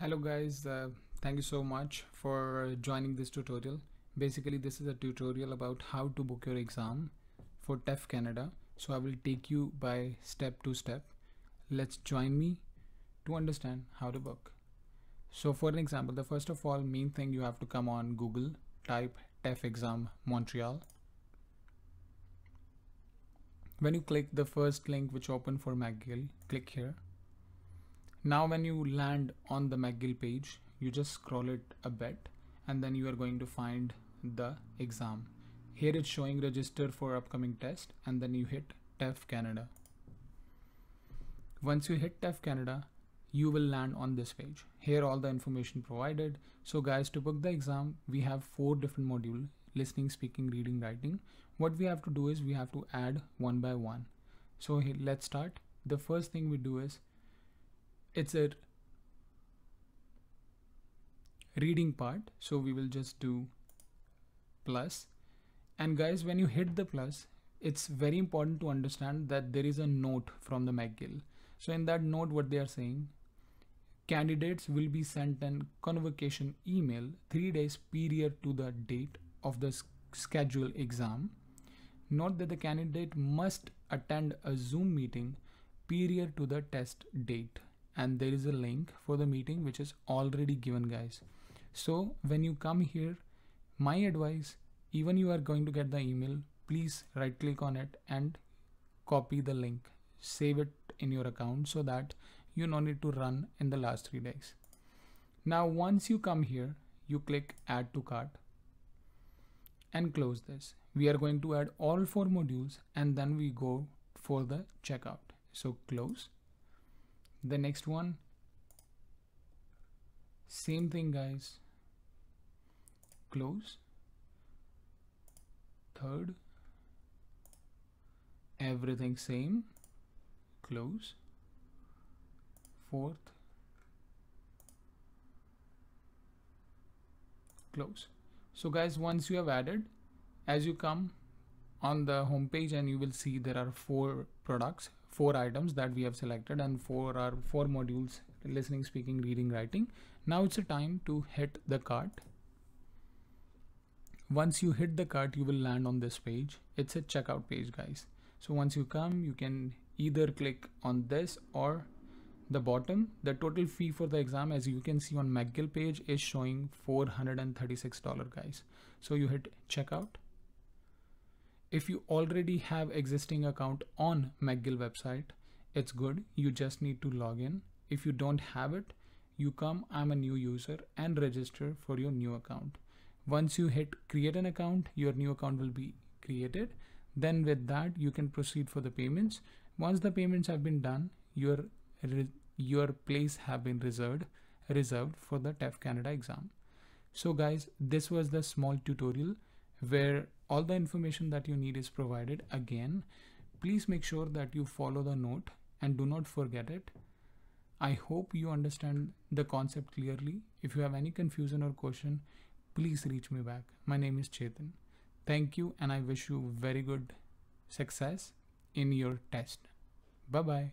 Hello guys, thank you so much for joining this tutorial. Basically this is a tutorial about how to book your exam for TEF Canada. So I will take you by step to step. Let's join me to understand how to book. So for an example, the first of all main thing, you have to come on Google, type TEF exam Montreal. When you click the first link which open for McGill, click here. Now when you land on the McGill page, you just scroll it a bit and then you are going to find the exam. Here it's showing register for upcoming test and then you hit TEF Canada. Once you hit TEF Canada, you will land on this page. Here all the information provided. So guys, to book the exam, we have 4 different modules: listening, speaking, reading, writing. What we have to do is we have to add one by one. So here, let's start. The first thing we do is it's a reading part, so we will just do plus. And guys, when you hit the plus, it's very important to understand that there is a note from the McGill. So in that note, what they are saying, candidates will be sent an convocation email 3 days prior to the date of the scheduled exam. Note that the candidate must attend a Zoom meeting prior to the test date, and there is a link for the meeting which is already given, guys. So when you come here, my advice, even you are going to get the email, please right click on it and copy the link, save it in your account so that you don't need to run in the last 3 days. Now once you come here, you click add to cart and close this. We are going to add all 4 modules and then we go for the checkout. So close. The next one, same thing guys, close. Third, everything same, close. Fourth, close. So guys, once you have added, as you come on the home page and you will see there are 4 products, 4 items that we have selected, and 4 modules: listening, speaking, reading, writing. Now it's a time to hit the cart. Once you hit the cart, you will land on this page. It's a checkout page, guys. So once you come, you can either click on this or the bottom. The total fee for the exam, as you can see on McGill page, is showing $436, guys. So you hit checkout. If you already have existing account on McGill website, it's good. You just need to log in. If you don't have it, you come, I'm a new user, and register for your new account. Once you hit create an account, your new account will be created. Then with that, you can proceed for the payments. Once the payments have been done, your place have been reserved for the TEF Canada exam. So guys, this was the small tutorial where all the information that you need is provided. Again, please make sure that you follow the note and do not forget it. I hope you understand the concept clearly. If you have any confusion or question, please reach me back. My name is Chetan. Thank you, and I wish you very good success in your test. Bye bye.